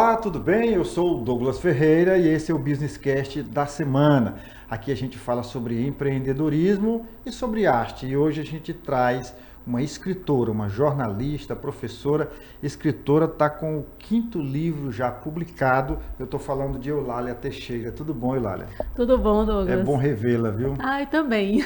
Olá, tudo bem? Eu sou o Douglas Ferreira e esse é o Business Cast da semana. Aqui a gente fala sobre empreendedorismo e sobre arte. E hoje a gente traz uma escritora, uma jornalista, professora, escritora, está com o 5º livro já publicado. Eu estou falando de Eulália Teixeira. Tudo bom, Eulália? Tudo bom, Douglas? É bom revê-la, viu? Ai, também.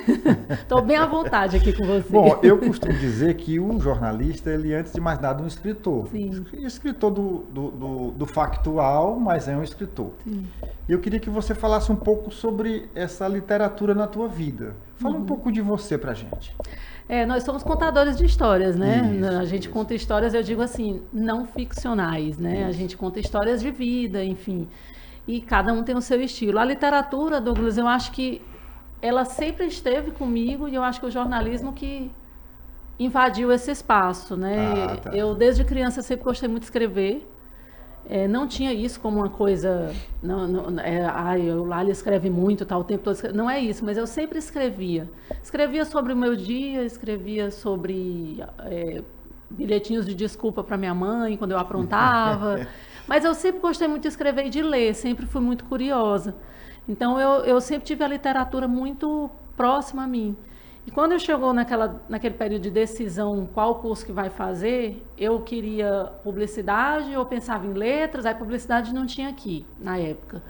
Estou bem à vontade aqui com você. Bom, eu costumo dizer que o jornalista, ele antes de mais nada é um escritor. Sim. Escritor do factual, mas é um escritor. Sim. E eu queria que você falasse um pouco sobre essa literatura na tua vida. Fala um pouco de você pra gente. Nós somos contadores de histórias, né? Isso, A gente conta histórias, eu digo assim, não ficcionais, né? A gente conta histórias de vida, enfim. E cada um tem o seu estilo. A literatura, Douglas, eu acho que ela sempre esteve comigo e eu acho que o jornalismo que invadiu esse espaço, né? Tá. Eu, desde criança, sempre gostei muito de escrever. Não tinha isso como uma coisa, o Lália escreve muito, tá, o tempo todo, não é isso, mas eu sempre escrevia. Escrevia sobre o meu dia, escrevia sobre bilhetinhos de desculpa para minha mãe quando eu aprontava, mas eu sempre gostei muito de escrever e de ler, sempre fui muito curiosa. Então eu sempre tive a literatura muito próxima a mim. E quando chegou naquele período de decisão, qual curso que vai fazer, eu queria publicidade, eu pensava em letras, aí publicidade não tinha aqui, na época.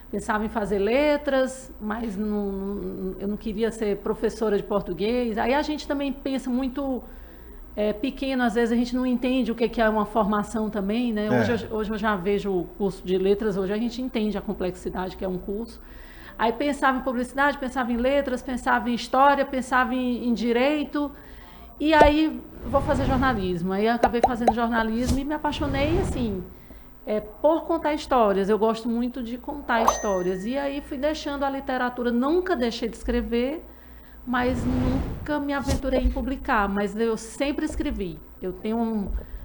Pensava em fazer letras, mas eu não queria ser professora de português. Aí a gente também pensa muito pequeno, às vezes a gente não entende o que é uma formação também, né? Hoje eu já vejo o curso de letras, hoje a gente entende a complexidade que é um curso. Aí pensava em publicidade, pensava em letras, pensava em história, pensava em direito. E aí vou fazer jornalismo. Aí eu acabei fazendo jornalismo e me apaixonei, assim, por contar histórias. Eu gosto muito de contar histórias. E aí fui deixando a literatura. Nunca deixei de escrever, mas nunca me aventurei em publicar. Mas eu sempre escrevi.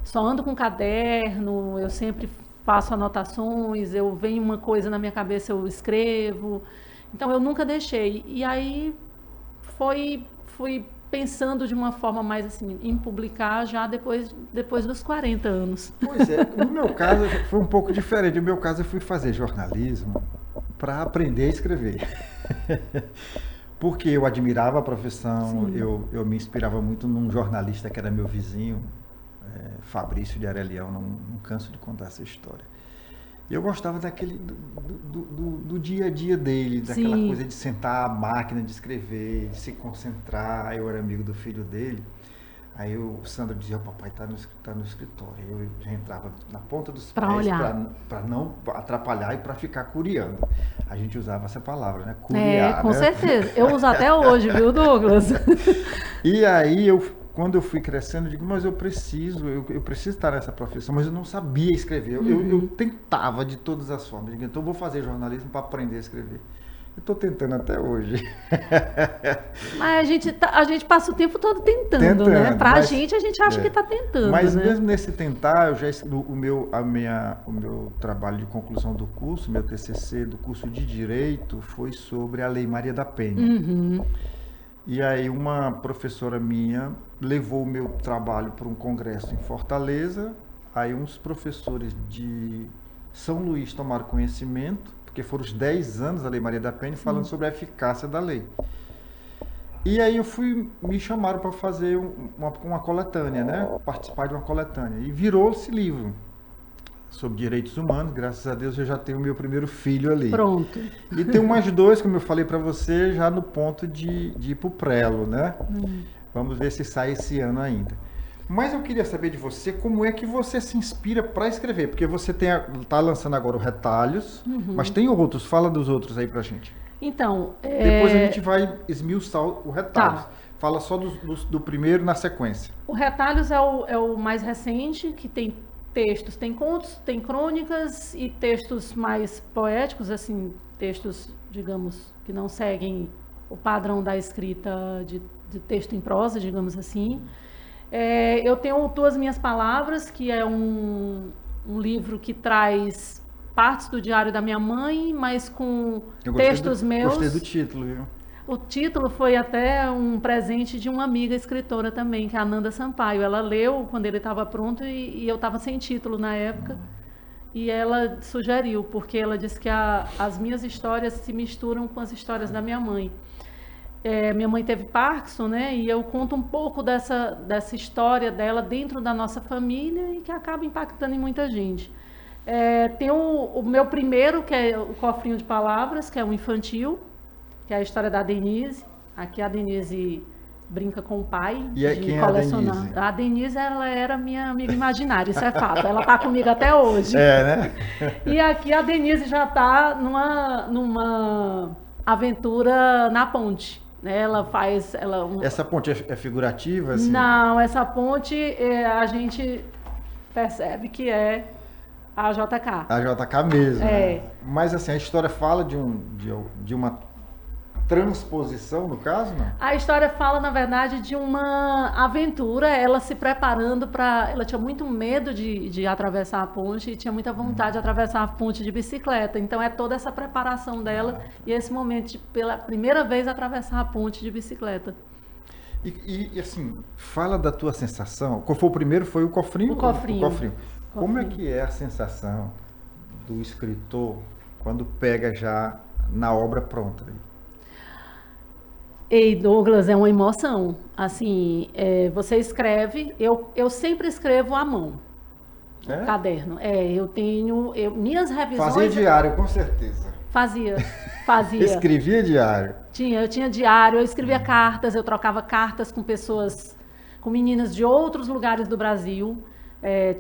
Só ando com caderno, eu sempre faço anotações, eu venho uma coisa na minha cabeça, eu escrevo. Então, eu nunca deixei. E aí, fui pensando de uma forma mais assim, em publicar já depois dos 40 anos. Pois é, no meu caso foi um pouco diferente. No meu caso, eu fui fazer jornalismo para aprender a escrever. Porque eu admirava a profissão, eu me inspirava muito num jornalista que era meu vizinho, Fabrício de Arelião, não canso de contar essa história. Eu gostava do dia a dia dele, daquela coisa de sentar a máquina de escrever, de se concentrar. Eu era amigo do filho dele. Aí o Sandro dizia, o papai tá no escritório. Eu já entrava na ponta dos pés para não atrapalhar e para ficar curiando. A gente usava essa palavra, né? Curiar, com né? certeza. Eu uso até hoje, viu, Douglas? E aí quando eu fui crescendo, eu digo, mas eu preciso estar nessa profissão, mas eu não sabia escrever. Eu tentava de todas as formas. Eu digo, então eu vou fazer jornalismo para aprender a escrever. Eu estou tentando até hoje. Mas a gente passa o tempo todo tentando, né? A gente acha que está tentando. Mas né? Mesmo nesse tentar, o meu trabalho de conclusão do curso, meu TCC do curso de Direito, foi sobre a Lei Maria da Penha. Uhum. E aí uma professora minha levou o meu trabalho para um congresso em Fortaleza. Aí uns professores de São Luís tomaram conhecimento, porque foram os 10 anos da Lei Maria da Penha falando sobre a eficácia da lei. E aí me chamaram para fazer uma coletânea, né? Participar de uma coletânea. E virou esse livro sobre direitos humanos. Graças a Deus eu já tenho o meu primeiro filho ali. Pronto. E tem mais 2, como eu falei para você, já no ponto de ir para o prelo, né? Vamos ver se sai esse ano ainda. Mas eu queria saber de você, como é que você se inspira para escrever? Porque você está lançando agora o Retalhos, mas tem outros. Fala dos outros aí pra gente. Então, depois a gente vai esmiuçar o Retalhos. Tá. Fala só do primeiro na sequência. O Retalhos é o mais recente, que tem textos, tem contos, tem crônicas e textos mais poéticos, assim, textos, digamos, que não seguem o padrão da escrita de texto em prosa, digamos assim. Eu tenho Tuas Minhas Palavras, que é um livro que traz partes do diário da minha mãe, mas com textos meus. Gostei do título, viu? O título foi até um presente de uma amiga escritora também, que é a Nanda Sampaio. Ela leu quando ele estava pronto e eu estava sem título na época. e ela sugeriu, porque ela disse que as minhas histórias se misturam com as histórias da minha mãe. Minha mãe teve Parkinson, né? E eu conto um pouco dessa história dela dentro da nossa família e que acaba impactando em muita gente. Tem o meu primeiro, que é o Cofrinho de Palavras, que é um infantil, que é a história da Denise. Aqui a Denise brinca com o pai de colecionar. É a Denise? A Denise, ela era minha amiga imaginária, isso é fato. Ela está comigo até hoje. Né? E aqui a Denise já está numa aventura na ponte. Ela faz... Essa ponte é figurativa? Assim? Não, essa ponte a gente percebe que é a JK. A JK mesmo. Né? Mas assim, a história fala de uma transposição, no caso, não? A história fala, na verdade, de uma aventura, ela se preparando para... Ela tinha muito medo de atravessar a ponte e tinha muita vontade de atravessar a ponte de bicicleta. Então, é toda essa preparação dela e esse momento de, pela primeira vez, atravessar a ponte de bicicleta. E assim, fala da tua sensação. Qual foi o primeiro? Foi o Cofrinho? O Cofrinho. Como é que é a sensação do escritor quando pega já na obra pronta? Ei, Douglas, é uma emoção. Assim, você escreve, eu sempre escrevo à mão, no caderno. Eu tenho, minhas revisões... Fazia diário, com certeza. Fazia. Escrevia diário? Eu tinha diário, eu escrevia cartas, eu trocava cartas com pessoas, com meninas de outros lugares do Brasil.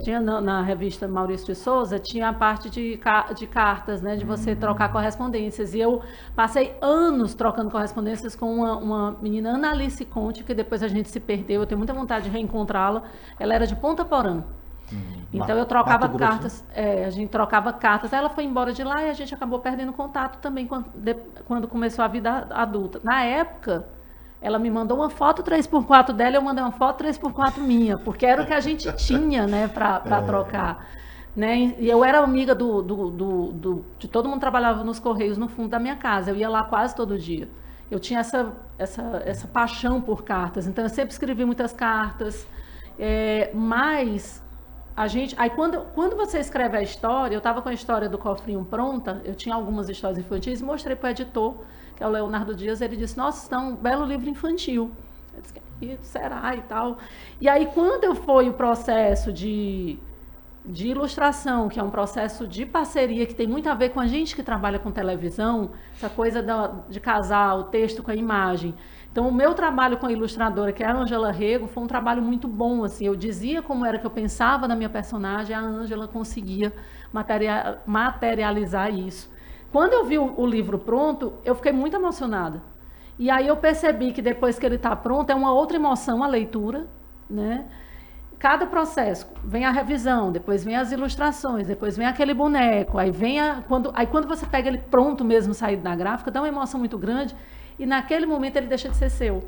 Tinha na revista Maurício de Souza, tinha a parte de cartas, né, de você trocar correspondências. E eu passei anos trocando correspondências com uma menina, Ana Alice Conte, que depois a gente se perdeu. Eu tenho muita vontade de reencontrá-la. Ela era de Ponta Porã. Então eu trocava cartas, a gente trocava cartas. Ela foi embora de lá e a gente acabou perdendo contato também quando começou a vida adulta. Na época... Ela me mandou uma foto 3x4 dela, eu mandei uma foto 3x4 minha, porque era o que a gente tinha, né, para trocar. Né? E eu era amiga de todo mundo que trabalhava nos Correios no fundo da minha casa, eu ia lá quase todo dia. Eu tinha essa paixão por cartas, então eu sempre escrevi muitas cartas, mas aí quando você escreve a história, eu estava com a história do Cofrinho pronta, eu tinha algumas histórias infantis, mostrei para o editor, que é o Leonardo Dias, ele disse, nossa, está um belo livro infantil. Eu disse, será e tal. E aí, quando foi o processo de ilustração, que é um processo de parceria, que tem muito a ver com a gente que trabalha com televisão, essa coisa de casar o texto com a imagem. Então, o meu trabalho com a ilustradora, que é a Ângela Rego, foi um trabalho muito bom. Assim, eu dizia como era que eu pensava na minha personagem, a Ângela conseguia materializar isso. Quando eu vi o livro pronto, eu fiquei muito emocionada. E aí eu percebi que depois que ele está pronto, é uma outra emoção a leitura, né? Cada processo, vem a revisão, depois vem as ilustrações, depois vem aquele boneco, aí quando você pega ele pronto mesmo, saído da gráfica, dá uma emoção muito grande, e naquele momento ele deixa de ser seu.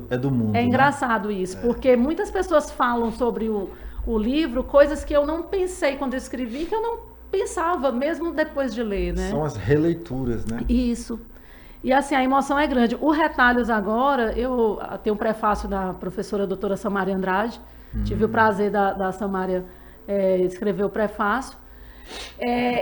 É do mundo. É engraçado, né? Isso, porque muitas pessoas falam sobre o livro, coisas que eu não pensei quando eu escrevi, que eu não pensava, mesmo depois de ler, né? São as releituras, né? Isso. E assim, a emoção é grande. O Retalhos agora, eu tenho um prefácio da professora doutora Samária Andrade, tive o prazer da Samária escrever o prefácio.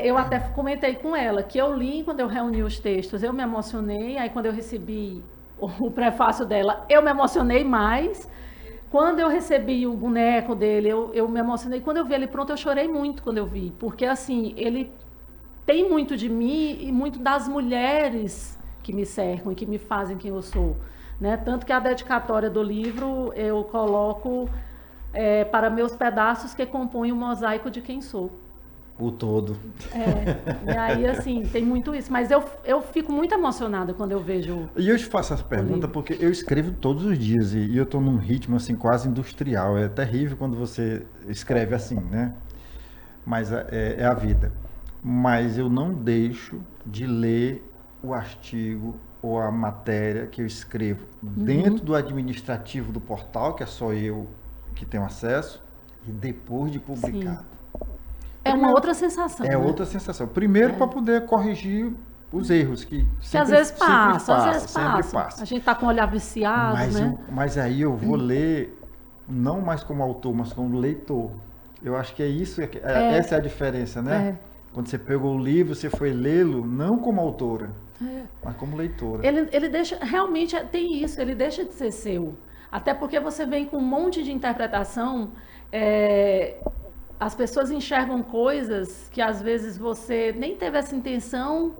Eu até comentei com ela que eu li, quando eu reuni os textos, eu me emocionei, aí quando eu recebi o prefácio dela, eu me emocionei mais. Quando eu recebi o boneco dele, eu me emocionei. Quando eu vi ele pronto, eu chorei muito quando eu vi. Porque, assim, ele tem muito de mim e muito das mulheres que me cercam e que me fazem quem eu sou. Né? Tanto que a dedicatória do livro eu coloco para meus pedaços que compõem o mosaico de quem sou. O todo. E aí, assim, tem muito isso. Mas eu fico muito emocionada quando eu vejo... E eu te faço essa pergunta porque eu escrevo todos os dias e eu estou num ritmo, assim, quase industrial. É terrível quando você escreve assim, né? Mas é a vida. Mas eu não deixo de ler o artigo ou a matéria que eu escrevo dentro do administrativo do portal, que é só eu que tenho acesso, e depois de publicado. Sim. É uma outra sensação. É, né? Outra sensação. Primeiro, para poder corrigir os erros que às vezes passa. A gente está com o olhar viciado, né? Mas aí eu vou ler, não mais como autor, mas como leitor. Eu acho que é isso, essa é a diferença, né? Quando você pegou o livro, você foi lê-lo não como autora, mas como leitora. Ele deixa, realmente tem isso, ele deixa de ser seu. Até porque você vem com um monte de interpretação, as pessoas enxergam coisas que às vezes você nem teve essa intenção,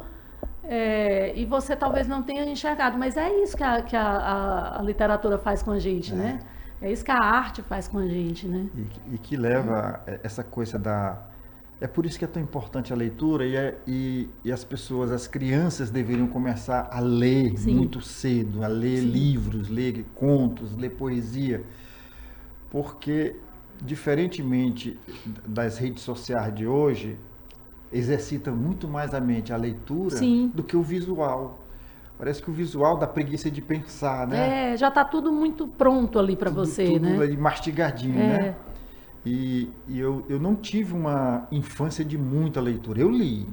e você talvez não tenha enxergado, mas é isso que a literatura faz com a gente, né? É isso que a arte faz com a gente, né? E que leva essa coisa da... É por isso que é tão importante a leitura e as pessoas, as crianças deveriam começar a ler muito cedo, a ler livros, ler contos, ler poesia, porque diferentemente das redes sociais de hoje, exercita muito mais a mente a leitura do que o visual. Parece que o visual dá preguiça de pensar, né? Já está tudo muito pronto ali para você, tudo né? Tudo ali mastigadinho, né? E eu não tive uma infância de muita leitura. Eu li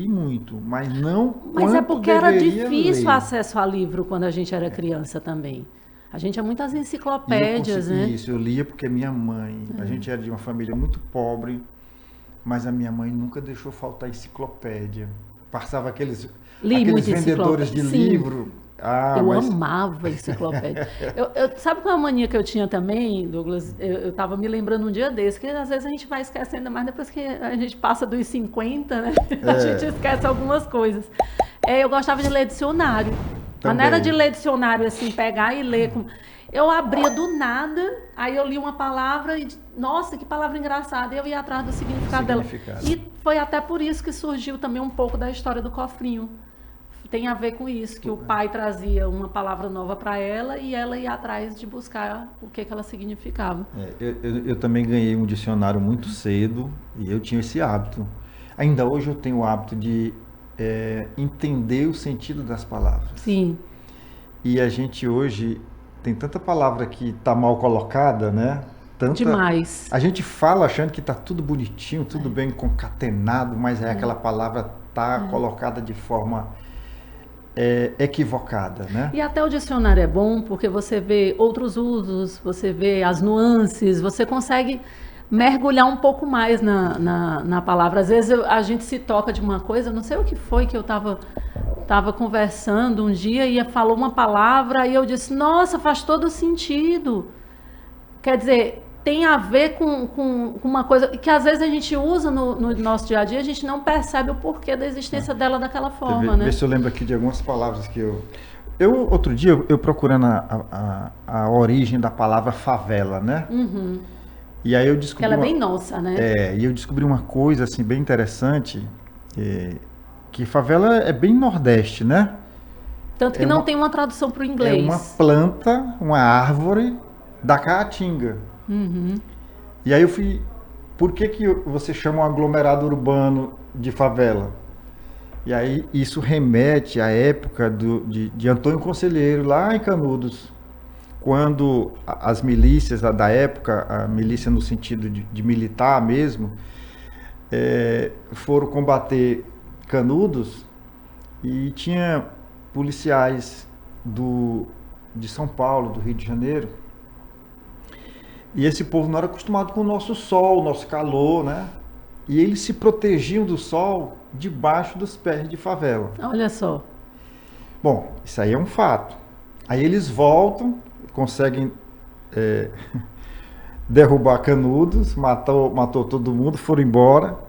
muito, mas não Mas é porque era difícil o ler. acesso a livro quando a gente era criança também. A gente tinha muitas enciclopédias, né? Isso, eu lia porque minha mãe, a gente era de uma família muito pobre, mas a minha mãe nunca deixou faltar enciclopédia. Passava aqueles vendedores de livro. Eu amava enciclopédia. Sabe qual é a mania que eu tinha também, Douglas? Eu estava me lembrando um dia desse, que às vezes a gente vai esquecendo, ainda mais depois que a gente passa dos 50, né? A gente esquece algumas coisas. Eu gostava de ler dicionário. Mas não era de ler dicionário assim, pegar e ler. Eu abria do nada, aí eu li uma palavra e, nossa, que palavra engraçada. E eu ia atrás do significado dela. E foi até por isso que surgiu também um pouco da história do cofrinho. Tem a ver com isso, que o pai trazia uma palavra nova para ela e ela ia atrás de buscar o que ela significava. Eu também ganhei um dicionário muito cedo e eu tinha esse hábito. Ainda hoje eu tenho o hábito de entender o sentido das palavras. Sim. E a gente hoje tem tanta palavra que está mal colocada, né? Demais. A gente fala achando que está tudo bonitinho, tudo bem concatenado, mas aquela palavra está colocada de forma equivocada, né? E até o dicionário é bom porque você vê outros usos, você vê as nuances, você consegue mergulhar um pouco mais na palavra. Às vezes a gente se toca de uma coisa, não sei o que foi que eu estava conversando um dia e falou uma palavra e eu disse, nossa, faz todo sentido. Quer dizer, tem a ver com uma coisa que às vezes a gente usa no nosso dia a dia, a gente não percebe o porquê da existência dela daquela forma, né? Vê se eu lembro aqui de algumas palavras que outro dia, eu procurando a origem da palavra favela, né? Uhum. E aí eu descobri... Ela é bem nossa, né? E eu descobri uma coisa, assim, bem interessante, que favela é bem nordeste, né? Tanto que não tem uma tradução para o inglês. É uma planta, uma árvore da caatinga. Uhum. E aí eu fui... Por que você chama um aglomerado urbano de favela? E aí isso remete à época de Antônio Conselheiro, lá em Canudos, quando as milícias da época, a milícia no sentido de militar mesmo, foram combater Canudos e tinha policiais de São Paulo, do Rio de Janeiro, e esse povo não era acostumado com o nosso sol, o nosso calor, né? E eles se protegiam do sol debaixo dos pés de favela. Olha só. Bom, isso aí é um fato. Aí eles voltam, conseguem derrubar Canudos, matou todo mundo, foram embora.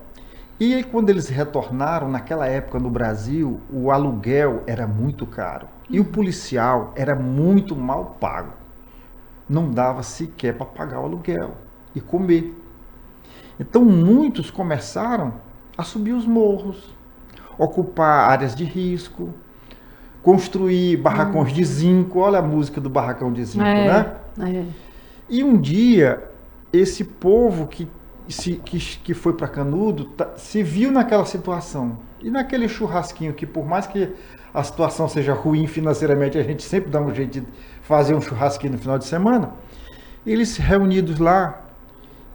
E aí quando eles retornaram, naquela época no Brasil, o aluguel era muito caro. E o policial era muito mal pago. Não dava sequer para pagar o aluguel e comer. Então muitos começaram a subir os morros, ocupar áreas de risco, construir barracões de zinco. Olha a música do barracão de zinco, né? E um dia, esse povo que foi para Canudo se viu naquela situação. E naquele churrasquinho que, por mais que a situação seja ruim financeiramente, a gente sempre dá um jeito de fazer um churrasquinho no final de semana. Eles reunidos lá,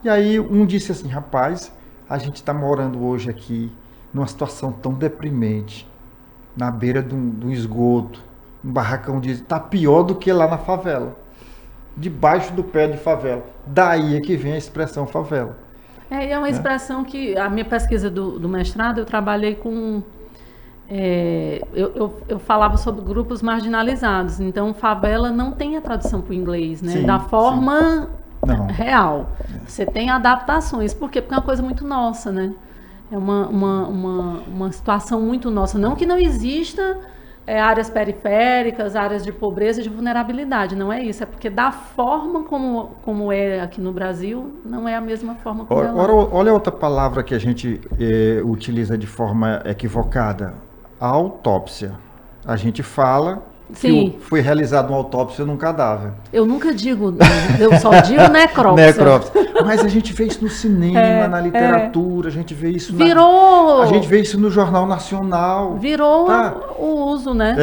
e aí um disse assim, rapaz, a gente está morando hoje aqui numa situação tão deprimente, na beira de um esgoto, um barracão está pior do que lá na favela, debaixo do pé de favela. Daí é que vem a expressão favela. É uma expressão que a minha pesquisa do mestrado, eu trabalhei com... eu falava sobre grupos marginalizados, então favela não tem a tradução para o inglês, né? Sim, da forma não. real. Você tem adaptações, por quê? Porque é uma coisa muito nossa, né? É uma situação muito nossa. Não que não exista áreas periféricas, áreas de pobreza e de vulnerabilidade, não é isso. É porque da forma como é aqui no Brasil, não é a mesma forma como é lá. Olha outra palavra que a gente utiliza de forma equivocada. A autópsia. A gente fala Sim. que foi realizada uma autópsia num cadáver. Eu nunca digo, eu só digo necrópsia. Necrópsia. Mas a gente vê isso no cinema, na literatura, a gente vê isso a gente vê isso no Jornal Nacional. Virou o uso, né?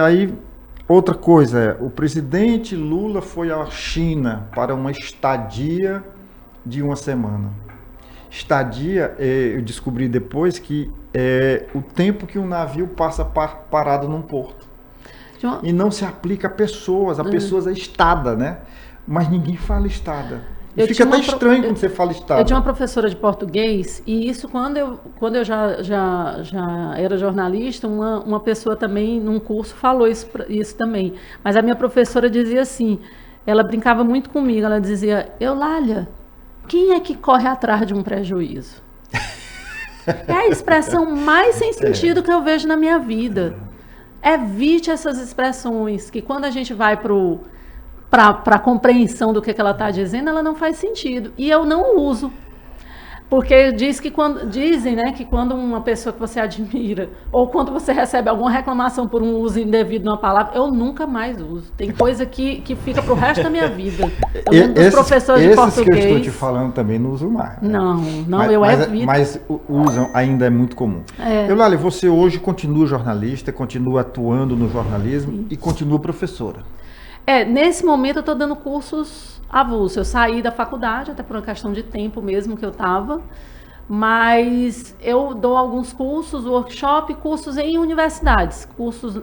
Aí, outra coisa, o presidente Lula foi à China para uma estadia de uma semana. Estadia, eu descobri depois que é o tempo que um navio passa parado num porto. E não se aplica a pessoas, a estada, né? Mas ninguém fala estada. Fica até estranho quando você fala estada. Eu tinha uma professora de português, e isso quando eu já era jornalista, uma pessoa também num curso falou isso também. Mas a minha professora dizia assim, ela brincava muito comigo, ela dizia, Eulália, quem é que corre atrás de um prejuízo? É a expressão mais sem sentido que eu vejo na minha vida. Evite essas expressões, que quando a gente vai para a compreensão do que ela está dizendo, ela não faz sentido. E eu não uso. Porque dizem, né, que quando uma pessoa que você admira, ou quando você recebe alguma reclamação por um uso indevido de uma palavra, eu nunca mais uso. Tem coisa que fica para o resto da minha vida. Eu dos professores de português... que eu estou te falando também não uso mais. Né? Não, eu evito. Mas usam, ainda é muito comum. Eulália, você hoje continua jornalista, continua atuando no jornalismo e continua professora. Nesse momento eu estou dando cursos avulsos. Eu saí da faculdade, até por uma questão de tempo mesmo que eu estava, mas eu dou alguns cursos, cursos em universidades,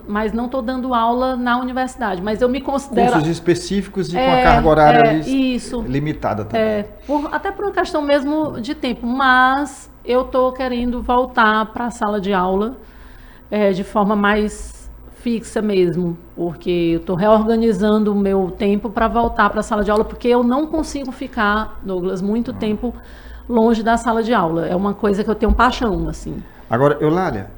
mas não estou dando aula na universidade, mas eu me considero... Cursos específicos e com a carga horária isso, limitada também. Até por uma questão mesmo de tempo, mas eu estou querendo voltar para a sala de aula de forma mais fixa mesmo, porque eu estou reorganizando o meu tempo para voltar para a sala de aula, porque eu não consigo ficar, Douglas, muito tempo longe da sala de aula. É uma coisa que eu tenho paixão, assim. Agora, Eulália,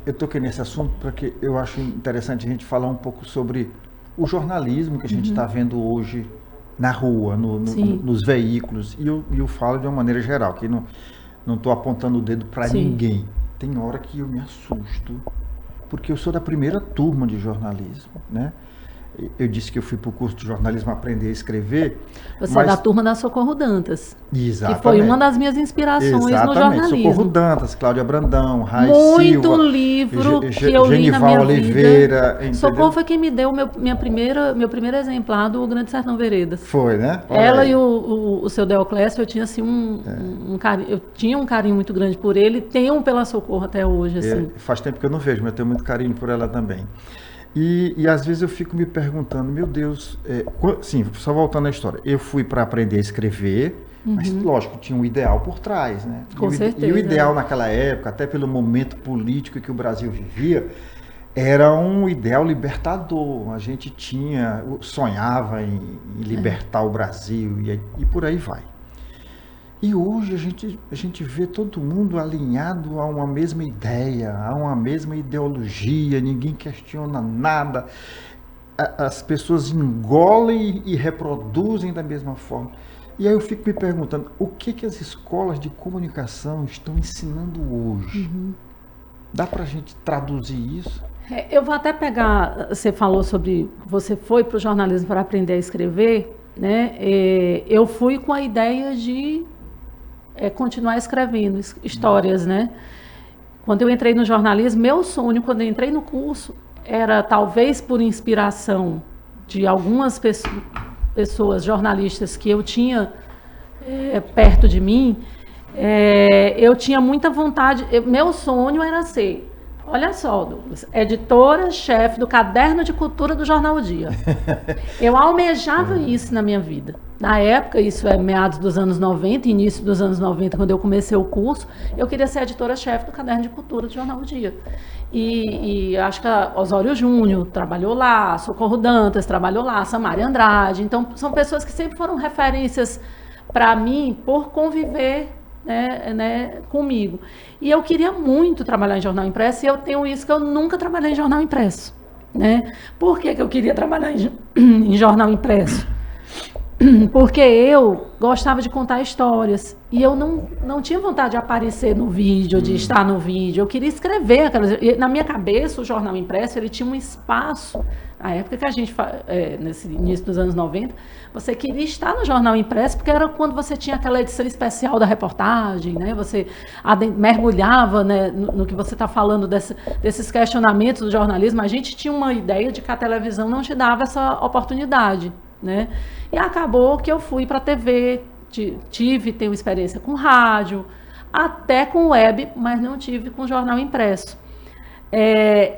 eu toquei nesse assunto porque eu acho interessante a gente falar um pouco sobre o jornalismo que a gente está vendo hoje na rua, nos veículos, e eu falo de uma maneira geral, que não estou apontando o dedo para ninguém. Tem hora que eu me assusto, porque eu sou da primeira turma de jornalismo, né? Eu disse que eu fui para o curso de jornalismo aprender a escrever. Você é da turma da Socorro Dantas. Exatamente. Que foi uma das minhas inspirações no jornalismo. Socorro Dantas, Cláudia Brandão, Raiz Muito Silva, livro que eu li na minha Oliveira, vida. Socorro foi quem me deu meu primeiro exemplar do Grande Sertão Veredas. Foi, né? Ela e o seu Deoclésio, eu tinha assim um carinho, eu tinha um carinho muito grande por ele, tenho pela Socorro até hoje. Assim. Faz tempo que eu não vejo, mas eu tenho muito carinho por ela também. E às vezes eu fico me perguntando, meu Deus, sim, só voltando à história, eu fui para aprender a escrever, mas lógico, tinha um ideal por trás, né? Com certeza. E o ideal naquela época, até pelo momento político que o Brasil vivia, era um ideal libertador. A gente sonhava em libertar o Brasil e por aí vai. E hoje a gente vê todo mundo alinhado a uma mesma ideia, a uma mesma ideologia, ninguém questiona nada, as pessoas engolem e reproduzem da mesma forma. E aí eu fico me perguntando, o que as escolas de comunicação estão ensinando hoje? Dá para a gente traduzir isso? Eu vou até pegar, você falou sobre, você foi para o jornalismo para aprender a escrever, né? Eu fui com a ideia de continuar escrevendo histórias, né? Quando eu entrei no jornalismo, meu sonho, quando eu entrei no curso, era talvez por inspiração de algumas pessoas jornalistas que eu tinha perto de mim, eu tinha muita vontade, meu sonho era ser, olha só, Douglas, editora-chefe do Caderno de Cultura do Jornal O Dia. Eu almejava isso na minha vida. Na época, isso é meados dos anos 90, início dos anos 90, quando eu comecei o curso, eu queria ser editora-chefe do Caderno de Cultura do Jornal O Dia. E acho que a Osório Júnior trabalhou lá, Socorro Dantas trabalhou lá, Samária Andrade. Então, são pessoas que sempre foram referências para mim por conviver, né, comigo. E eu queria muito trabalhar em jornal impresso, e eu tenho isso que eu nunca trabalhei em jornal impresso. Né? Por que eu queria trabalhar em jornal impresso? Porque eu gostava de contar histórias e eu não tinha vontade de aparecer no vídeo, de estar no vídeo. Eu queria escrever aquelas... Na minha cabeça, o jornal impresso, ele tinha um espaço. Na época que a gente, nesse início dos anos 90, você queria estar no jornal impresso, porque era quando você tinha aquela edição especial da reportagem, né? Você mergulhava, né, no que você está falando desses questionamentos do jornalismo. A gente tinha uma ideia de que a televisão não te dava essa oportunidade, né? E acabou que eu fui para a TV, tenho experiência com rádio, até com web, mas não tive com jornal impresso.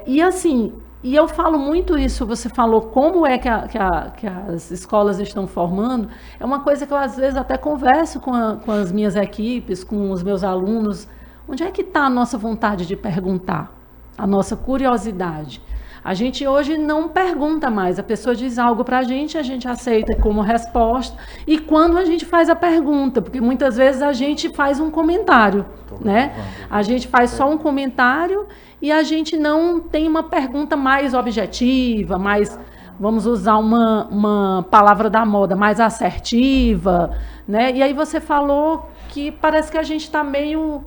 E assim, e eu falo muito isso, você falou como é que as escolas estão formando, é uma coisa que eu às vezes até converso com as minhas equipes, com os meus alunos, onde é que está a nossa vontade de perguntar, a nossa curiosidade? A gente hoje não pergunta mais, a pessoa diz algo para a gente aceita como resposta, e quando a gente faz a pergunta, porque muitas vezes a gente faz um comentário, né? A gente faz só um comentário e a gente não tem uma pergunta mais objetiva, mais, vamos usar uma palavra da moda, mais assertiva, né? E aí você falou que parece que a gente está meio...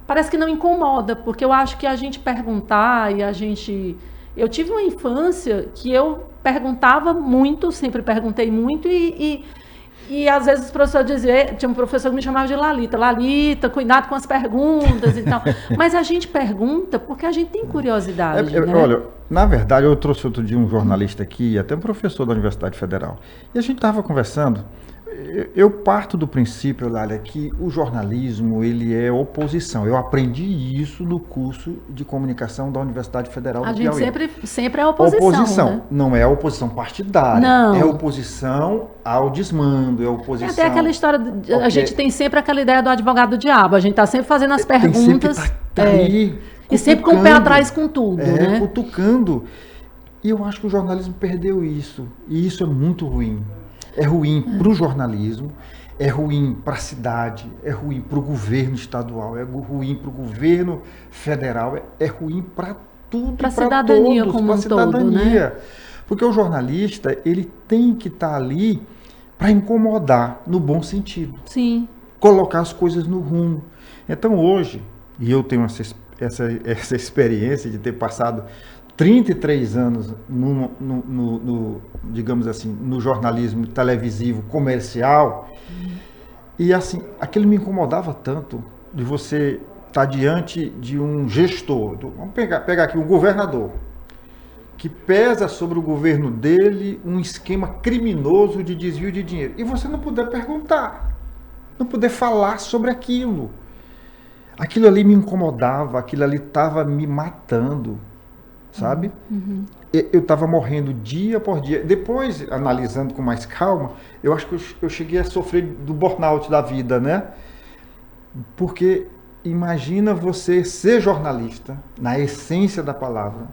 Parece que não incomoda, porque eu acho que a gente perguntar e a gente... Eu tive uma infância que eu perguntava muito, sempre perguntei muito, e às vezes os professores diziam, tinha um professor que me chamava de Lalita, cuidado com as perguntas e tal. Mas a gente pergunta porque a gente tem curiosidade. Né? Olha, na verdade, eu trouxe outro dia um jornalista aqui, até um professor da Universidade Federal, e a gente estava conversando. Eu parto do princípio, Lália, que o jornalismo, ele é oposição. Eu aprendi isso no curso de comunicação da Universidade Federal do Piauí. A gente sempre é oposição. Né? Não é oposição partidária. Não. É oposição ao desmando, é oposição... Até aquela história, a gente tem sempre aquela ideia do advogado do diabo. A gente está sempre fazendo as perguntas... Tá aí, e sempre com o pé atrás com tudo, né? Cutucando. E eu acho que o jornalismo perdeu isso. E isso é muito ruim. É ruim para o jornalismo, é ruim para a cidade, é ruim para o governo estadual, é ruim para o governo federal, é ruim para tudo, para cidadania todos, como um todo, né? Porque o jornalista, ele tem que estar ali para incomodar, no bom sentido. Sim. Colocar as coisas no rumo. Então hoje, e eu tenho essa experiência de ter passado 33 anos digamos assim, no jornalismo televisivo comercial, e assim, aquilo me incomodava tanto de você estar diante de um gestor, vamos pegar aqui um governador, que pesa sobre o governo dele um esquema criminoso de desvio de dinheiro, e você não puder perguntar, não poder falar sobre aquilo. Aquilo ali me incomodava, aquilo ali estava me matando. Sabe? Uhum. Eu estava morrendo dia por dia. Depois, analisando com mais calma, eu acho que eu cheguei a sofrer do burnout da vida, né? Porque imagina você ser jornalista, na essência da palavra,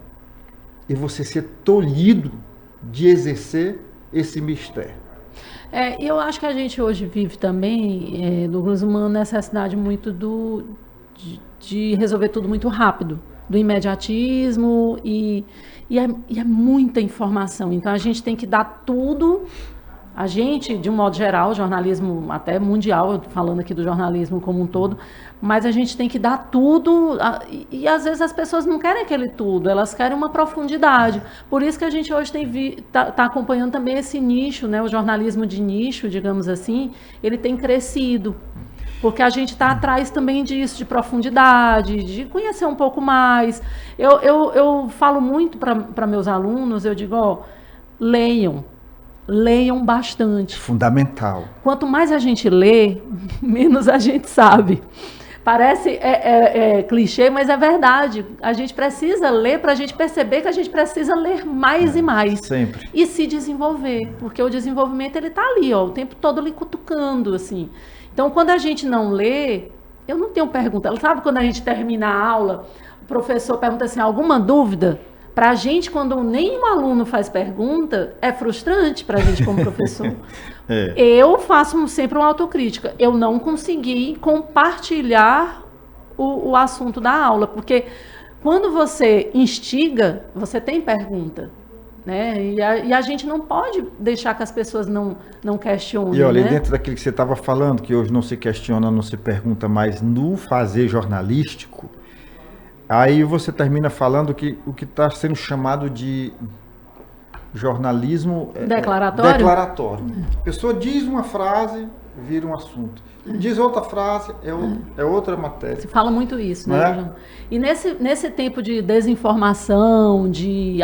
e você ser tolhido de exercer esse mistério. Eu acho que a gente hoje vive também, Douglas, uma necessidade muito de resolver tudo muito rápido. Do imediatismo e é muita informação. Então, a gente tem que dar tudo. A gente, de um modo geral, jornalismo até mundial, falando aqui do jornalismo como um todo, mas a gente tem que dar tudo e às vezes as pessoas não querem aquele tudo, elas querem uma profundidade. Por isso que a gente hoje tá acompanhando também esse nicho, né? O jornalismo de nicho, digamos assim, ele tem crescido. Porque a gente está atrás também disso, de profundidade, de conhecer um pouco mais. Eu falo muito para meus alunos, eu digo, leiam bastante. Fundamental. Quanto mais a gente lê, menos a gente sabe. Parece clichê, mas é verdade. A gente precisa ler para a gente perceber que a gente precisa ler mais e mais. Sempre. E se desenvolver, porque o desenvolvimento ele está ali, ó, o tempo todo ali cutucando, assim. Então, quando a gente não lê, eu não tenho pergunta. Sabe quando a gente termina a aula, o professor pergunta assim, alguma dúvida? Para a gente, quando nenhum aluno faz pergunta, é frustrante para a gente como professor. Eu faço sempre uma autocrítica. Eu não consegui compartilhar o assunto da aula, porque quando você instiga, você tem pergunta. Né? E a gente não pode deixar que as pessoas não questionem. E olha, né? Dentro daquilo que você estava falando, que hoje não se questiona, não se pergunta mais no fazer jornalístico, aí você termina falando que o que está sendo chamado de jornalismo declaratório. A pessoa diz uma frase, vira um assunto. Diz outra frase, é outra matéria. Se fala muito isso, né? E nesse tempo de desinformação,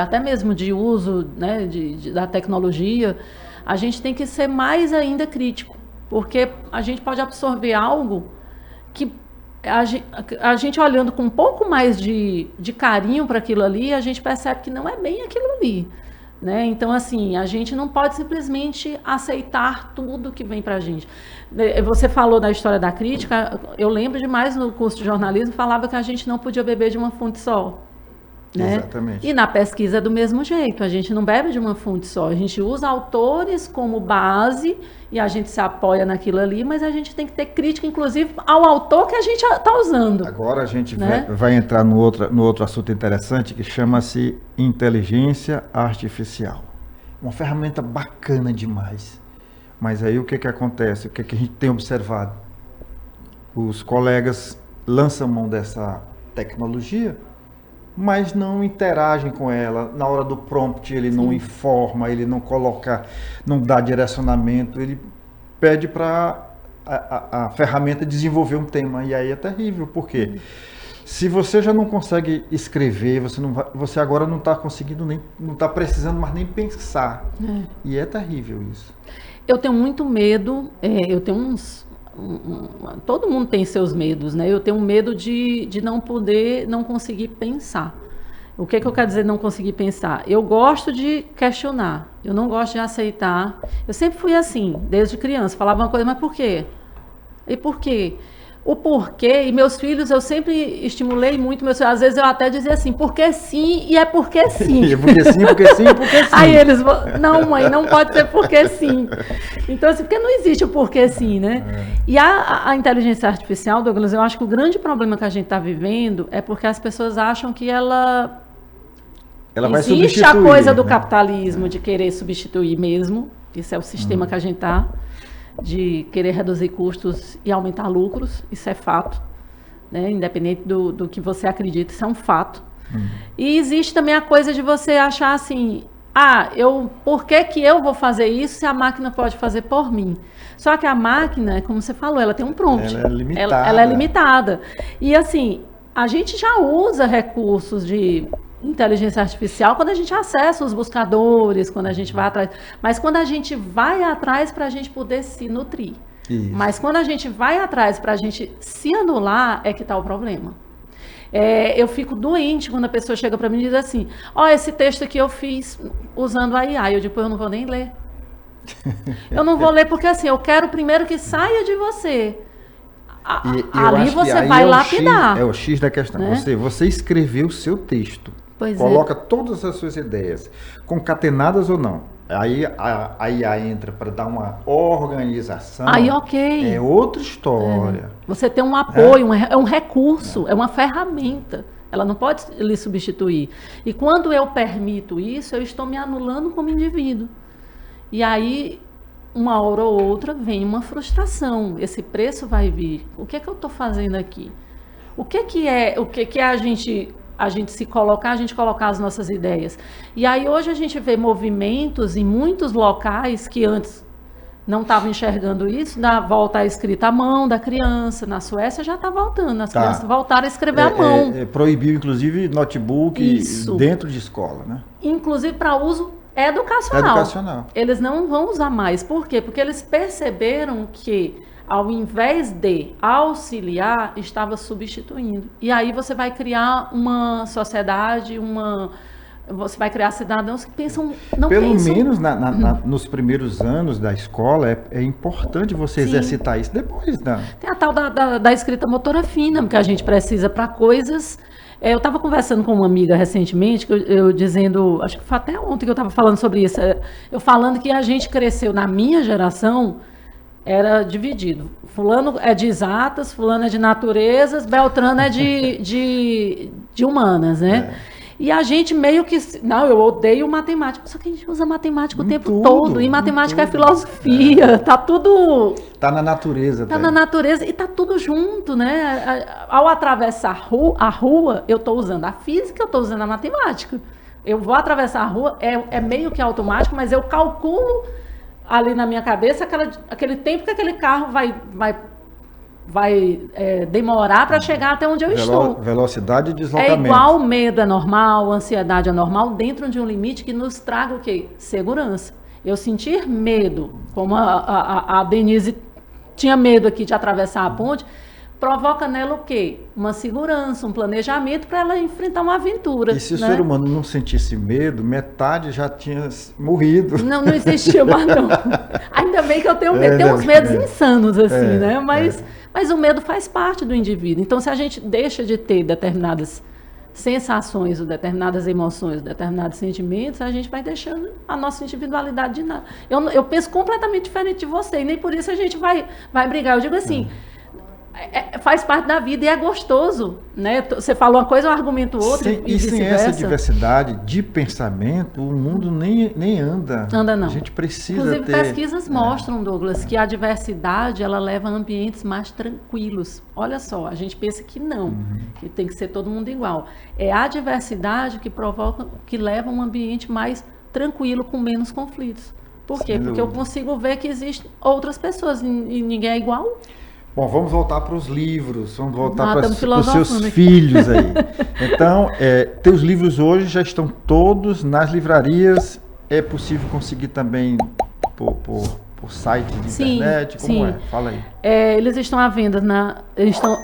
até mesmo de uso, né, da tecnologia, a gente tem que ser mais ainda crítico, porque a gente pode absorver algo que a gente olhando com um pouco mais de carinho para aquilo ali, a gente percebe que não é bem aquilo ali. Né? Então, assim, a gente não pode simplesmente aceitar tudo que vem para a gente. Você falou da história da crítica, eu lembro demais no curso de jornalismo, falava que a gente não podia beber de uma fonte só. Né? Exatamente. E na pesquisa é do mesmo jeito, a gente não bebe de uma fonte só, a gente usa autores como base e a gente se apoia naquilo ali, mas a gente tem que ter crítica, inclusive, ao autor que a gente está usando. Agora a gente vai entrar no outro assunto interessante que chama-se inteligência artificial. Uma ferramenta bacana demais. Mas aí o que acontece? O que a gente tem observado? Os colegas lançam mão dessa tecnologia, mas não interagem com ela. Na hora do prompt ele não informa, ele não coloca, não dá direcionamento, ele pede para a ferramenta desenvolver um tema, e aí é terrível, porque se você já não consegue escrever, você agora não está conseguindo não está precisando mais nem pensar, e é terrível isso. Eu tenho muito medo, eu tenho todo mundo tem seus medos, né? Eu tenho medo de não conseguir pensar. O que eu quero dizer não conseguir pensar? Eu gosto de questionar, eu não gosto de aceitar. Eu sempre fui assim, desde criança, falava uma coisa, mas por quê? E por quê? O porquê, e meus filhos, eu sempre estimulei muito meus filhos, às vezes eu até dizia assim, porque sim, e é porque sim. Porque sim, porque sim, porque sim. Aí eles vão, não mãe, não pode ser porque sim. Então assim, porque não existe o porquê sim, né? E a inteligência artificial, Douglas, eu acho que o grande problema que a gente está vivendo é porque as pessoas acham que ela vai existe substituir, a coisa do capitalismo, de querer substituir mesmo, esse é o sistema que a gente está, de querer reduzir custos e aumentar lucros, isso é fato, né? Independente do que você acredita, isso é um fato. E existe também a coisa de você achar assim, por que eu vou fazer isso se a máquina pode fazer por mim? Só que a máquina, como você falou, ela tem um prompt. Ela é limitada. Ela é limitada. E assim, a gente já usa recursos de inteligência artificial quando a gente acessa os buscadores, quando a gente vai atrás. Mas quando a gente vai atrás para a gente poder se nutrir. Isso. Mas quando a gente vai atrás para a gente se anular, é que está o problema. Eu fico doente quando a pessoa chega para mim e diz assim, esse texto aqui eu fiz usando a IA. Eu digo, eu não vou nem ler. Eu não vou ler porque assim, eu quero primeiro que saia de você. Ali você vai lapidar. É o X da questão. Né? Você escreveu o seu texto. Coloca todas as suas ideias, concatenadas ou não. Aí a IA entra para dar uma organização. Aí, ok. É outra história. Você tem um apoio, é um recurso, é uma ferramenta. Ela não pode lhe substituir. E quando eu permito isso, eu estou me anulando como indivíduo. E aí, uma hora ou outra, vem uma frustração. Esse preço vai vir. O que é que eu estou fazendo aqui? O que é a gente se colocar, a gente colocar as nossas ideias. E aí hoje a gente vê movimentos em muitos locais que antes não estavam enxergando isso, da volta à escrita à mão da criança. Na Suécia já está voltando, as crianças voltaram a escrever à mão. Proibiu, inclusive, notebook dentro de escola, né? Inclusive para uso educacional. Eles não vão usar mais. Por quê? Porque eles perceberam que ao invés de auxiliar, estava substituindo. E aí você vai criar uma sociedade, você vai criar cidadãos que pensam, não Pelo pensam. menos nos primeiros anos da escola é importante você exercitar isso. Depois Tem a tal da escrita motora fina, que a gente precisa para coisas. Eu estava conversando com uma amiga recentemente, eu dizendo, acho que foi até ontem que eu estava falando sobre isso, eu falando que a gente cresceu na minha geração, era dividido. Fulano é de exatas, fulano é de naturezas, Beltrano é de humanas, né? E a gente meio que... Não, eu odeio matemática. Só que a gente usa matemática o tempo todo. E matemática é filosofia. Tá tudo... Tá na natureza. Tá na natureza e tá tudo junto, né? Ao atravessar a rua, eu tô usando a física, eu tô usando a matemática. Eu vou atravessar a rua, é meio que automático, mas eu calculo ali na minha cabeça aquele tempo que aquele carro vai demorar para chegar até onde eu estou. Velocidade de deslocamento. É igual, medo é normal, ansiedade é normal, dentro de um limite que nos traga o quê? Segurança. Eu sentir medo, como a Denise tinha medo aqui de atravessar a ponte, provoca nela o quê? Uma segurança, um planejamento para ela enfrentar uma aventura. E se o ser humano não sentisse medo, metade já tinha morrido. Não existia mais não. Ainda bem que eu tenho medo. Tem uns medos insanos assim, né? Mas o medo faz parte do indivíduo. Então, se a gente deixa de ter determinadas sensações, ou determinadas emoções, ou determinados sentimentos, a gente vai deixando a nossa individualidade de nada. Eu penso completamente diferente de você, e nem por isso a gente vai brigar. Eu digo assim... faz parte da vida e é gostoso, né? Você falou uma coisa, eu argumento outra e sem essa diversidade de pensamento, o mundo nem anda. Anda não. A gente precisa Inclusive, pesquisas mostram, Douglas, que a diversidade, ela leva a ambientes mais tranquilos. Olha só, a gente pensa que não, que tem que ser todo mundo igual. É a diversidade que leva a um ambiente mais tranquilo, com menos conflitos. Por quê? Porque eu consigo ver que existem outras pessoas e ninguém é igual. Bom, vamos voltar para os livros, vamos voltar para os seus filhos aí. Então, teus livros hoje já estão todos nas livrarias, é possível conseguir também por site de internet? Como é? Fala aí. Eles estão à venda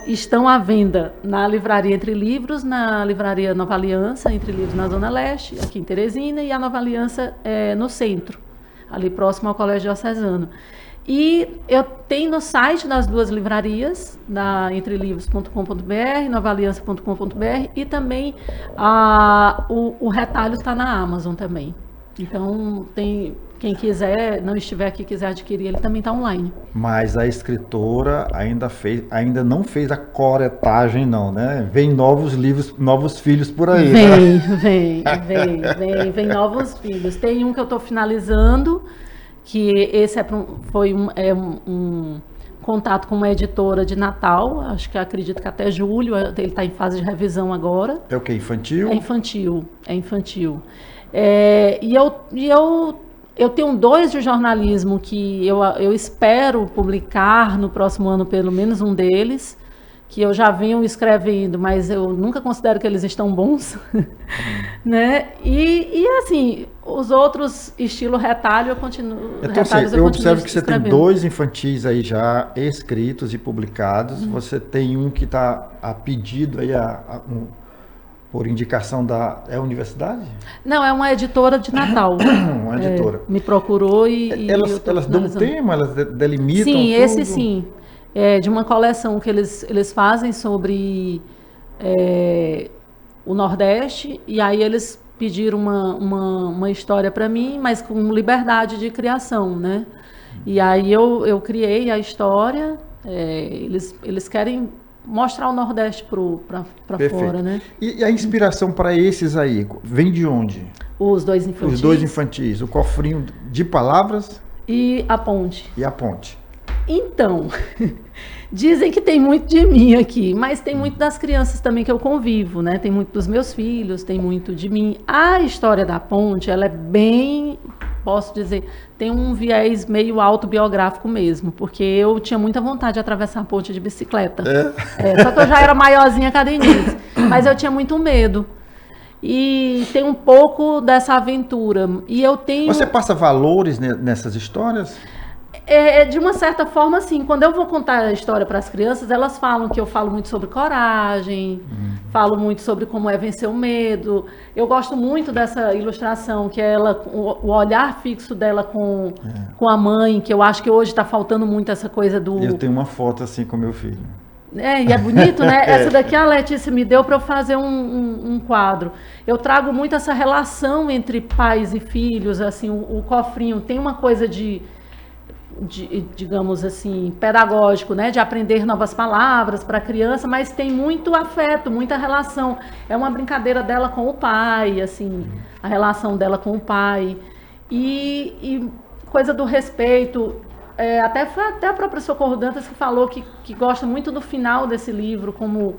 estão à venda na livraria Entre Livros, na livraria Nova Aliança, Entre Livros na Zona Leste, aqui em Teresina, e a Nova Aliança no centro, ali próximo ao Colégio Diocesano. E eu tenho no site das duas livrarias, da entrelivros.com.br, novaaliança.com.br, e também o retalho está na Amazon também. Então, quem quiser, não estiver aqui, quiser adquirir, ele também está online. Mas a escritora ainda não fez a coretagem, não, né? Vem novos livros, novos filhos por aí. Vem novos filhos. Tem um que eu estou finalizando, que esse foi um contato com uma editora de Natal, acredito que até julho, ele está em fase de revisão agora. É o que? Infantil? É infantil. E eu tenho 2 de jornalismo que eu espero publicar no próximo ano, pelo menos um deles, que eu já venho escrevendo, mas eu nunca considero que eles estão bons, né? E assim, os outros, estilo retalho, eu continuo... Então, eu observo que você tem 2 infantis aí já escritos e publicados, você tem um que está a pedido aí, por indicação da universidade? Não, é uma editora de Natal. Uma editora. Me procurou e elas dão um tema, elas delimitam sim, tudo? Esse sim. De uma coleção que eles fazem sobre o Nordeste, e aí eles pediram uma história para mim, mas com liberdade de criação, né? E aí eu criei a história, eles querem mostrar o Nordeste para fora, né? E a inspiração para esses aí, vem de onde? Os 2 infantis. Os 2 infantis, o cofrinho de palavras... E a ponte. Então, dizem que tem muito de mim aqui, mas tem muito das crianças também que eu convivo, né? Tem muito dos meus filhos, tem muito de mim. A história da ponte, ela é bem, posso dizer, tem um viés meio autobiográfico mesmo, porque eu tinha muita vontade de atravessar a ponte de bicicleta. Só que eu já era maiorzinha que a Denise, mas eu tinha muito medo. E tem um pouco dessa aventura. E eu tenho... Você passa valores nessas histórias? De uma certa forma, assim, quando eu vou contar a história para as crianças, elas falam que eu falo muito sobre coragem, falo muito sobre como é vencer o medo. Eu gosto muito dessa ilustração, que é ela, o olhar fixo dela com a mãe, que eu acho que hoje está faltando muito essa coisa do... Eu tenho uma foto assim com meu filho. E é bonito, né? Essa daqui a Letícia me deu para eu fazer um quadro. Eu trago muito essa relação entre pais e filhos, assim, o cofrinho tem uma coisa digamos assim, pedagógico, né, de aprender novas palavras para a criança, mas tem muito afeto, muita relação. É uma brincadeira dela com o pai, assim, a relação dela com o pai. E coisa do respeito. Até a própria Socorro Dantas que falou que gosta muito do final desse livro, como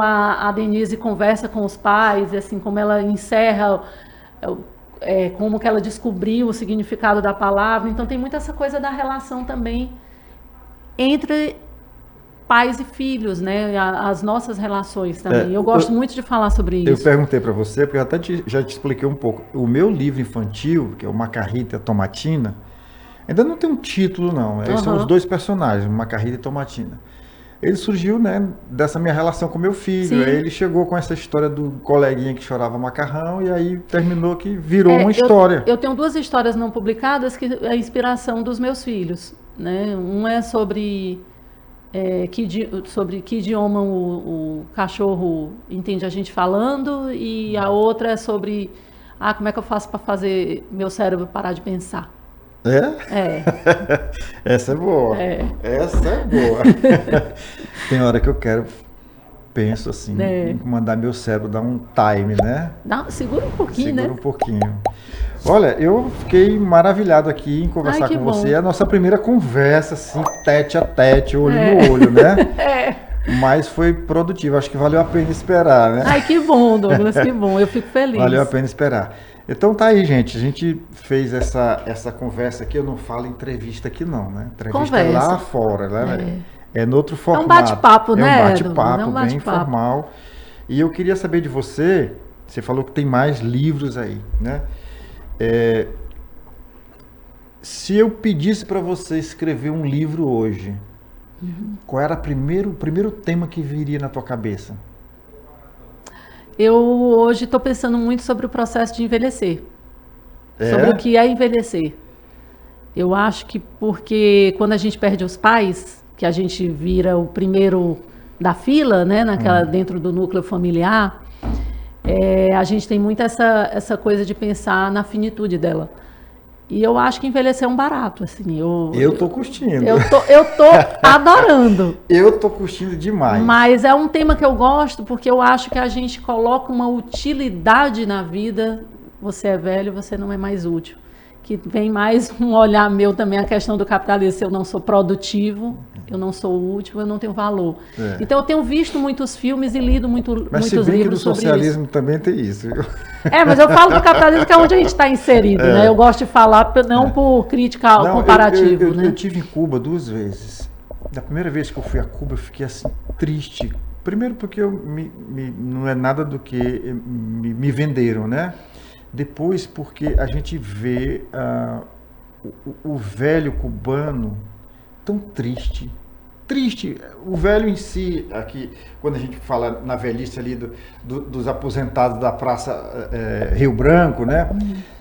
a Denise conversa com os pais, e assim, como ela encerra... como que ela descobriu o significado da palavra. Então tem muito essa coisa da relação também entre pais e filhos, né? As nossas relações também. Eu gosto muito de falar sobre isso. Eu perguntei para você, porque eu até já te expliquei um pouco. O meu livro infantil, que é o Macarrita e a Tomatina, ainda não tem um título, não. Esses são os dois personagens, Macarrita e Tomatina. Ele surgiu, né, dessa minha relação com meu filho. Sim. Aí ele chegou com essa história do coleguinha que chorava macarrão e aí terminou que virou uma história. Eu tenho 2 histórias não publicadas que é a inspiração dos meus filhos, né? Um é sobre que idioma o cachorro entende a gente falando, e a outra é sobre como é que eu faço para fazer meu cérebro parar de pensar. Essa é boa. Essa é boa. Tem hora que eu penso assim, em mandar meu cérebro dar um time, né? Segura um pouquinho, Segura um pouquinho. Olha, eu fiquei maravilhado aqui em conversar com você. É a nossa primeira conversa, assim, tete a tete, olho no olho, né? Mas foi produtivo, acho que valeu a pena esperar, né? Ai, que bom, Douglas, que bom, eu fico feliz. Valeu a pena esperar. Então tá aí, gente, a gente fez essa conversa aqui, eu não falo entrevista aqui não, né? Entrevista lá fora, né? É no outro formato. É um bate-papo, né? É um bate-papo bem informal. E eu queria saber de você, você falou que tem mais livros aí, né? Se eu pedisse para você escrever um livro hoje, qual era o primeiro tema que viria na tua cabeça? Eu hoje estou pensando muito sobre o processo de envelhecer, sobre o que é envelhecer. Eu acho que porque quando a gente perde os pais, que a gente vira o primeiro da fila, né, dentro do núcleo familiar, a gente tem muito essa coisa de pensar na finitude dela. E eu acho que envelhecer é um barato, assim. Eu tô curtindo. Eu tô adorando. Eu tô curtindo demais. Mas é um tema que eu gosto porque eu acho que a gente coloca uma utilidade na vida. Você é velho, você não é mais útil. Que vem mais um olhar meu também, a questão do capitalismo. Eu não sou produtivo, eu não sou útil, eu não tenho valor. Então eu tenho visto muitos filmes e lido muitos livros sobre isso. Mas se bem que do socialismo também tem isso. Mas eu falo do capitalismo que é onde a gente está inserido, né? Eu gosto de falar não por crítica ao comparativo, né? Eu tive em Cuba 2 vezes. Da primeira vez que eu fui a Cuba, eu fiquei assim, triste. Primeiro porque não é nada do que me venderam, né? Depois porque a gente vê o velho cubano tão triste. O velho em si, aqui, quando a gente fala na velhice ali dos aposentados da Praça Rio Branco, né?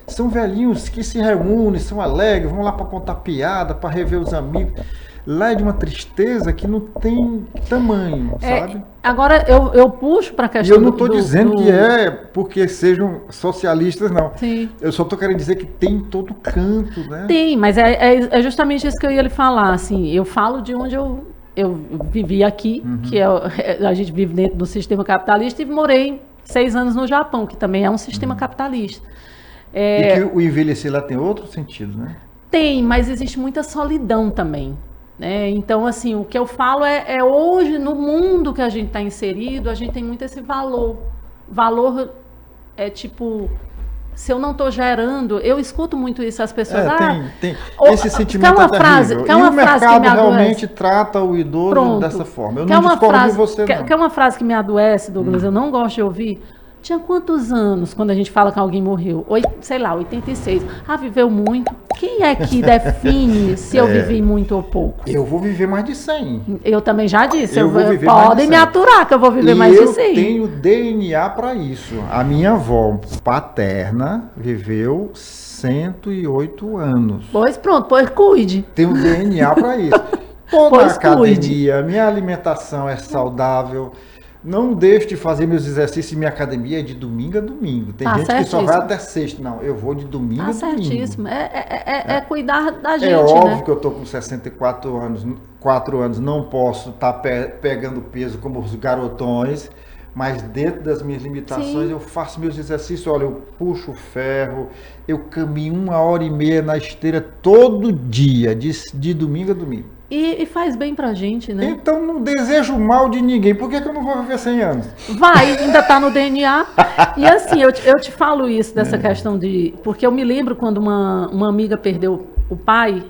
São velhinhos que se reúnem, são alegres, vão lá para contar piada, para rever os amigos. Lá é de uma tristeza que não tem tamanho, sabe? Agora, eu puxo para a questão eu não estou dizendo que é porque sejam socialistas, não. Sim. Eu só estou querendo dizer que tem em todo canto, né? Tem, mas é justamente isso que eu ia lhe falar. Assim, eu falo de onde eu vivi aqui, que a gente vive dentro do sistema capitalista, e morei 6 anos no Japão, que também é um sistema capitalista. E que o envelhecer lá tem outro sentido, né? Tem, mas existe muita solidão também. Então, assim, o que eu falo é hoje, no mundo que a gente está inserido, a gente tem muito esse valor. Valor é tipo, se eu não estou gerando, eu escuto muito isso, as pessoas... Tem. Esse sentimento é terrível. E o mercado realmente trata o idoso dessa forma. Eu não discordo de você, não. Quer uma frase que me adoece, Douglas? Eu não gosto de ouvir. Tinha quantos anos quando a gente fala que alguém morreu? Sei lá, 86. Ah, viveu muito. Quem é que define se eu vivi muito ou pouco? Eu vou viver mais de 100. Eu também já disse. Eu vou viver mais de podem 100. me aturar que eu vou viver mais de 100. Eu tenho DNA para isso. A minha avó paterna viveu 108 anos. Pois pronto, pois cuide. Tenho DNA para isso. Estou na Pois academia, minha alimentação é saudável. Não deixo de fazer meus exercícios e minha academia é de domingo a domingo. Tem gente que só vai até sexta. Não, eu vou de domingo a domingo. Certíssimo. É cuidar da gente, É óbvio, né? que eu estou com 64 anos, 4 anos, não posso estar pegando peso como os garotões, mas dentro das minhas limitações, sim, eu faço meus exercícios. Olha, eu puxo ferro, eu caminho 1h30 na esteira todo dia, de domingo a domingo. E faz bem pra gente, né? Então não desejo mal de ninguém. Por que eu não vou viver 100 anos? Vai, ainda tá no DNA. E assim, eu te falo isso, dessa questão de... Porque eu me lembro quando uma amiga perdeu o pai.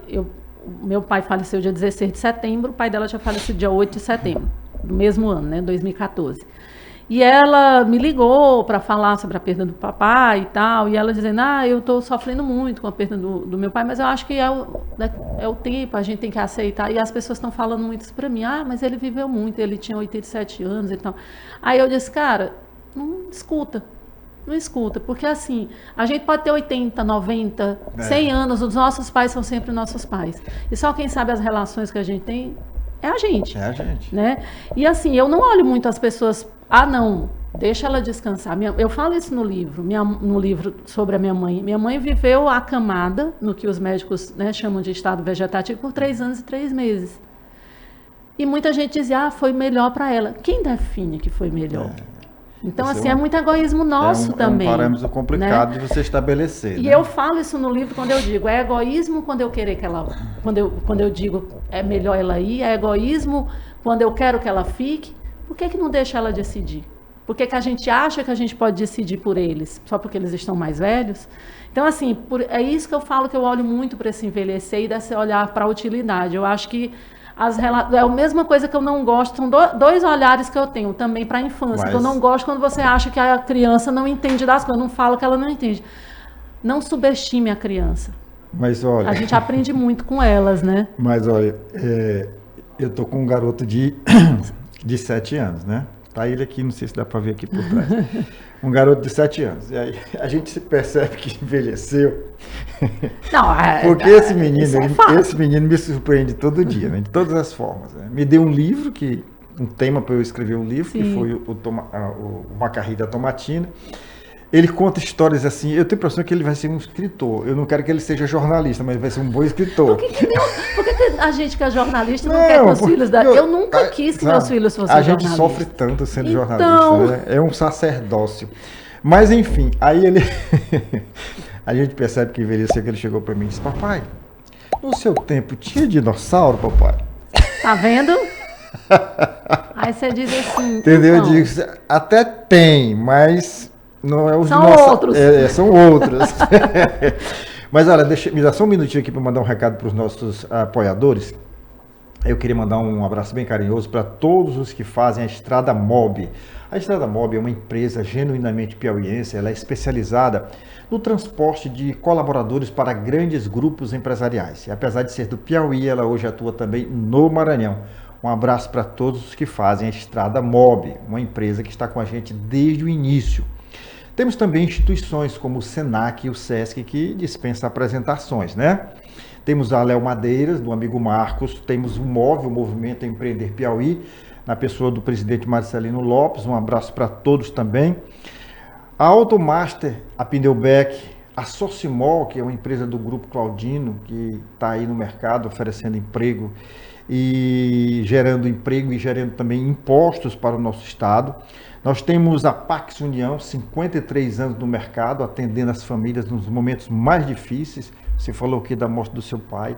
Meu pai faleceu dia 16 de setembro, o pai dela tinha falecido dia 8 de setembro, do mesmo ano, né? 2014. E ela me ligou para falar sobre a perda do papai e tal, e ela dizendo, eu estou sofrendo muito com a perda do meu pai, mas eu acho que é o tempo, a gente tem que aceitar. E as pessoas estão falando muito isso para mim, mas ele viveu muito, ele tinha 87 anos e tal. Aí eu disse, cara, não escuta, porque assim, a gente pode ter 80, 90, 100 anos, os nossos pais são sempre nossos pais. E só quem sabe as relações que a gente tem é a gente. É a gente. Né? E assim, eu não olho muito as pessoas, não, deixa ela descansar. Eu falo isso no livro sobre a minha mãe. Minha mãe viveu acamada, no que os médicos, né, chamam de estado vegetativo, por 3 anos e 3 meses. E muita gente dizia, foi melhor para ela. Quem define que foi melhor? Então, assim, é muito egoísmo nosso também. É um parâmetro complicado, né, de você estabelecer. E eu falo isso no livro quando eu digo, é egoísmo quando eu querer que ela... Quando eu digo, é melhor ela ir, é egoísmo quando eu quero que ela fique. Por que não deixa ela decidir? Por que a gente acha que a gente pode decidir por eles? Só porque eles estão mais velhos? Então, assim, é isso que eu falo, que eu olho muito para esse envelhecer e desse olhar para a utilidade. Eu acho que é a mesma coisa que eu não gosto, são 2 olhares que eu tenho também para a infância, que eu não gosto quando você acha que a criança não entende das coisas, eu não falo que ela não entende. Não subestime a criança. Mas olha... A gente aprende muito com elas, né? Mas olha, eu tô com um garoto de 7 anos, né? Tá ele aqui, não sei se dá para ver aqui por trás. Um garoto de 7 anos. E aí a gente se percebe que envelheceu. Não, porque esse menino me surpreende todo dia, né? De todas as formas. Né? Me deu um tema para eu escrever um livro, sim, que foi Uma Carrida Tomatina. Ele conta histórias assim, eu tenho a impressão que ele vai ser um escritor. Eu não quero que ele seja jornalista, mas ele vai ser um bom escritor. Por que a gente que é jornalista não quer que os filhos... Eu nunca quis que meus filhos fossem jornalistas. A gente sofre tanto sendo jornalista, né? É um sacerdócio. Mas enfim, aí ele... A gente percebe que envelheceu, que ele chegou para mim e disse, papai, no seu tempo tinha dinossauro, papai? Tá vendo? Aí você diz assim... Entendeu? Então... Eu digo, até tem, mas... Não é os são outros. São outros. Mas olha, me dá só um minutinho aqui para mandar um recado para os nossos apoiadores. Eu queria mandar um abraço bem carinhoso para todos os que fazem a Estrada Mob. A Estrada Mob é uma empresa genuinamente piauiense, ela é especializada no transporte de colaboradores para grandes grupos empresariais. E apesar de ser do Piauí, ela hoje atua também no Maranhão. Um abraço para todos os que fazem a Estrada Mob, uma empresa que está com a gente desde o início. Temos também instituições como o Senac e o Sesc que dispensam apresentações, né? Temos a Léo Madeiras, do amigo Marcos, temos o MOVE, o Movimento Empreender Piauí, na pessoa do presidente Marcelino Lopes, um abraço para todos também. A Automaster, a Pneubec, a Socimol, que é uma empresa do Grupo Claudino, que está aí no mercado oferecendo emprego e gerando emprego e gerando também impostos para o nosso estado. Nós temos a Pax União, 53 anos no mercado, atendendo as famílias nos momentos mais difíceis. Você falou aqui da morte do seu pai,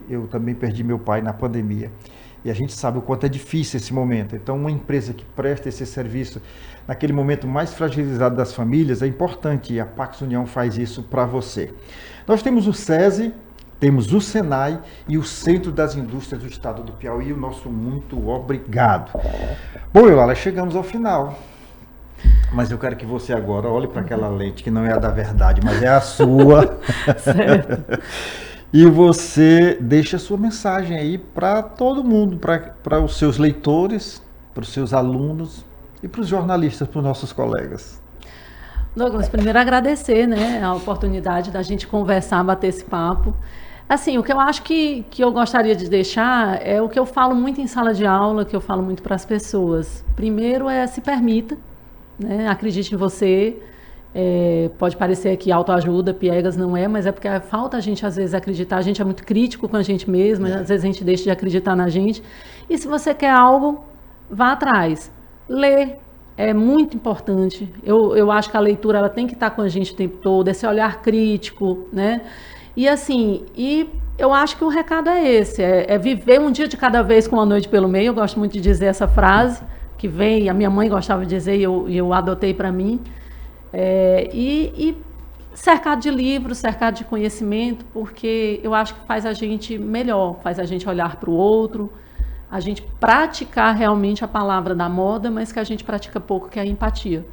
eu também perdi meu pai na pandemia. E a gente sabe o quanto é difícil esse momento. Então, uma empresa que presta esse serviço naquele momento mais fragilizado das famílias é importante, e a Pax União faz isso para você. Nós temos o SESI, temos o Senai e o Centro das Indústrias do Estado do Piauí. O nosso muito obrigado. Bom, Eulala, chegamos ao final. Mas eu quero que você agora olhe para aquela lente que não é a da verdade, mas é a sua. Certo. E você deixa a sua mensagem aí para todo mundo, para os seus leitores, para os seus alunos e para os jornalistas, para os nossos colegas. Douglas, primeiro agradecer, né, a oportunidade da gente conversar, bater esse papo. Assim, o que eu acho que eu gostaria de deixar é o que eu falo muito em sala de aula, que eu falo muito para as pessoas. Primeiro é se permita, né, acredite em você. Pode parecer que autoajuda, piegas, não é, mas é porque falta a gente às vezes acreditar, a gente é muito crítico com a gente mesmo, às vezes a gente deixa de acreditar na gente. E se você quer algo, vá atrás. Lê é muito importante. Eu acho que a leitura ela tem que estar com a gente o tempo todo, esse olhar crítico, né? E assim, eu acho que o recado é esse, é viver um dia de cada vez com uma noite pelo meio. Eu gosto muito de dizer essa frase, que vem, a minha mãe gostava de dizer e eu adotei para mim. E cercado de livros, cercado de conhecimento, porque eu acho que faz a gente melhor, faz a gente olhar para o outro, a gente praticar realmente a palavra da moda, mas que a gente pratica pouco, que é a empatia.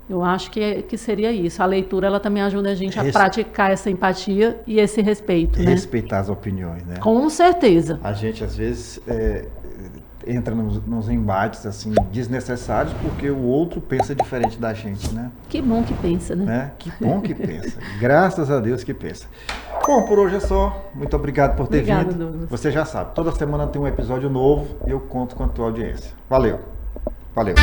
Eu acho que seria isso. A leitura ela também ajuda a gente a praticar essa empatia e esse respeito. Respeitar as opiniões, né? Com certeza. A gente, às vezes, entra nos embates assim, desnecessários porque o outro pensa diferente da gente, né? Que bom que pensa, né? Que bom que pensa. Graças a Deus que pensa. Bom, por hoje é só. Muito obrigado por ter vindo. Douglas. Você já sabe, toda semana tem um episódio novo e eu conto com a tua audiência. Valeu. Valeu.